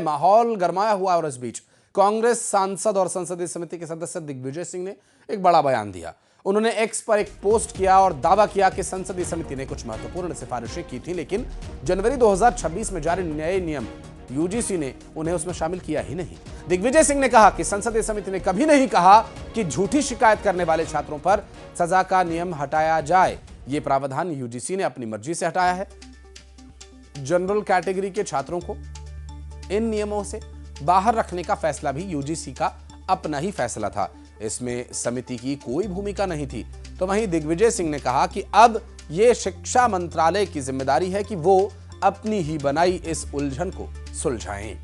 माहौल गरमाया हुआ और इस बीच कांग्रेस सांसद और संसदीय समिति के सदस्य दिग्विजय सिंह ने एक बड़ा बयान दिया। उन्होंने एक्स पर एक पोस्ट किया और दावा किया कि संसदीय समिति ने कुछ महत्वपूर्ण सिफारिशें की थी, लेकिन जनवरी 2026 में जारी नए नियम यूजीसी ने उन्हें उसमें शामिल किया ही नहीं। दिग्विजय सिंह ने कहा कि संसदीय समिति ने कभी नहीं कहा कि झूठी शिकायत करने वाले छात्रों पर सजा का नियम हटाया जाए। यह प्रावधान यूजीसी ने अपनी मर्जी से हटाया है। जनरल कैटेगरी के छात्रों को इन नियमों से बाहर रखने का फैसला भी यूजीसी का अपना ही फैसला था। इसमें समिति की कोई भूमिका नहीं थी। तो वहीं दिग्विजय सिंह ने कहा कि अब यह शिक्षा मंत्रालय की जिम्मेदारी है कि वो अपनी ही बनाई इस उलझन को सुलझाएं।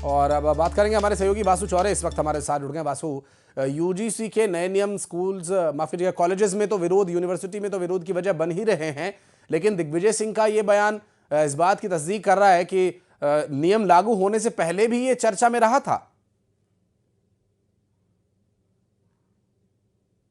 और अब बात करेंगे हमारे सहयोगी वासु चौरे इस वक्त हमारे साथ जुड़ गए। वासु, यूजीसी के नए नियम स्कूल्स माफ कीजिएगा कॉलेजेस में तो विरोध, यूनिवर्सिटी में तो विरोध की वजह बन ही रहे हैं, लेकिन दिग्विजय सिंह का ये बयान इस बात की तस्दीक कर रहा है कि नियम लागू होने से पहले भी ये चर्चा में रहा था।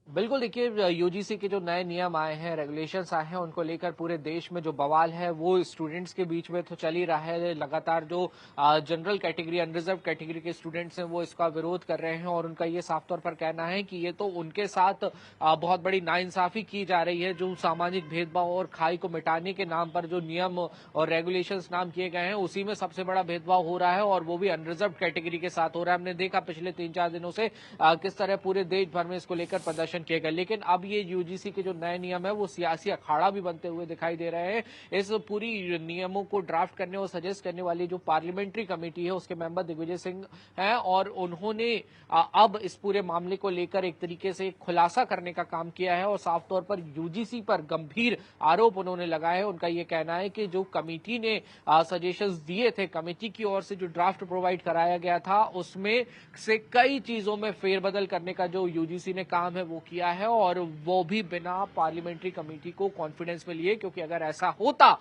बिल्कुल, देखिए यूजीसी के जो नए नियम आए हैं, रेगुलेशंस आए हैं, उनको लेकर पूरे देश में जो बवाल है वो स्टूडेंट्स के बीच में तो चल ही रहा है। लगातार जो जनरल कैटेगरी, अनरिजर्व कैटेगरी के स्टूडेंट्स हैं वो इसका विरोध कर रहे हैं और उनका ये साफ तौर पर कहना है कि ये तो उनके साथ बहुत बड़ी नाइंसाफी की जा रही है। जो सामाजिक भेदभाव और खाई को मिटाने के नाम पर जो नियम और रेगुलेशंस नाम किए गए हैं, उसी में सबसे बड़ा भेदभाव हो रहा है और वो भी अनरिजर्व कैटेगरी के साथ हो रहा है। हमने देखा पिछले 3-4 दिनों से किस तरह पूरे देश भर में इसको लेकर प्रदर्शन किए गए, लेकिन अब ये यूजीसी के जो नए नियम है वो सियासी अखाड़ा भी बनते हुए दिखाई दे रहे हैं। इस पूरी नियमों को ड्राफ्ट करने और सजेस्ट करने वाली जो पार्लियामेंट्री कमेटी है उसके मेंबर दिग्विजय सिंह हैं और उन्होंने अब इस पूरे मामले को लेकर एक तरीके से खुलासा करने का काम किया है और साफ तौर पर यूजीसी पर गंभीर आरोप उन्होंने लगाए हैं। उनका ये कहना है कि जो कमेटी ने सजेशंस दिए थे, कमेटी की ओर से जो ड्राफ्ट प्रोवाइड कराया गया था, उसमें से कई चीजों में फेरबदल करने का जो यूजीसी ने काम है वो किया है और वो भी बिना पार्लियामेंट्री कमेटी को कॉन्फिडेंस में लिए, क्योंकि अगर ऐसा होता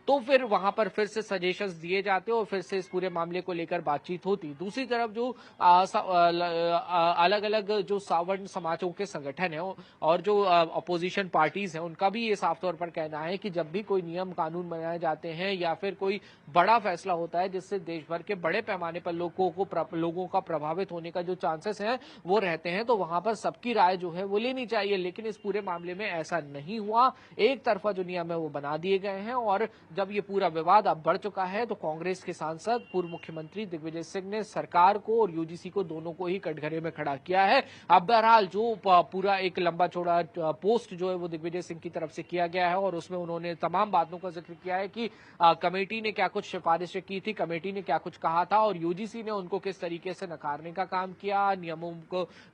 तो फिर वहां पर फिर से सजेशंस दिए जाते और फिर से इस पूरे मामले को लेकर बातचीत होती। दूसरी तरफ जो अलग अलग जो सावर्ण समाजों के संगठन है और जो अपोजिशन पार्टीज हैं, उनका भी ये साफ तौर पर कहना है कि जब भी कोई नियम कानून बनाए जाते हैं या फिर कोई बड़ा फैसला होता है जिससे देश भर के बड़े पैमाने पर लोगों का प्रभावित होने का जो चांसेस हैं वो रहते हैं, तो वहां पर सबकी राय जो है वो लेनी चाहिए। लेकिन इस पूरे मामले में ऐसा नहीं हुआ। एक तरफा जो नियम है वो बना दिए गए हैं और जब ये पूरा विवाद अब बढ़ चुका है तो कांग्रेस के सांसद पूर्व मुख्यमंत्री दिग्विजय सिंह ने सरकार को और यूजीसी को दोनों को ही कटघरे में खड़ा किया है। अब बहरहाल जो पूरा एक लंबा चौड़ा पोस्ट जो है वो दिग्विजय सिंह की तरफ से किया गया है और उसमें उन्होंने तमाम बातों का जिक्र किया है कि कमेटी ने क्या कुछ सिफारिशें की थी, कमेटी ने क्या कुछ कहा था और यूजीसी ने उनको किस तरीके से नकारने का काम किया, नियमों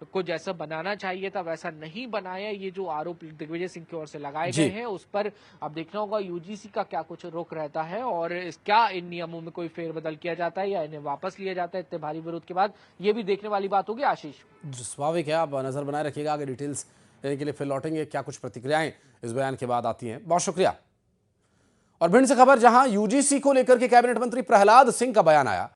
को जैसा बनाना चाहिए था वैसा नहीं बनाया। ये जो आरोप दिग्विजय सिंह की ओर से लगाए गए हैं उस पर अब देखना होगा यूजीसी का क्या कुछ रुख रहता है और क्या इन नियमों में कोई फेरबदल किया जाता है या इन्हें वापस लिया जाता है इतने भारी विरोध के बाद, ये भी देखने वाली बात होगी। आशीष, स्वाभाविक है, आप नजर बनाए रखिएगा, आगे डिटेल्स देने के लिए फिर लौटेंगे। क्या कुछ प्रतिक्रियाएं इस बयान के बाद आती हैं। बहुत शुक्रिया। और भिंड से खबर, जहां यूजीसी को लेकर के कैबिनेट मंत्री प्रहलाद सिंह का बयान आया।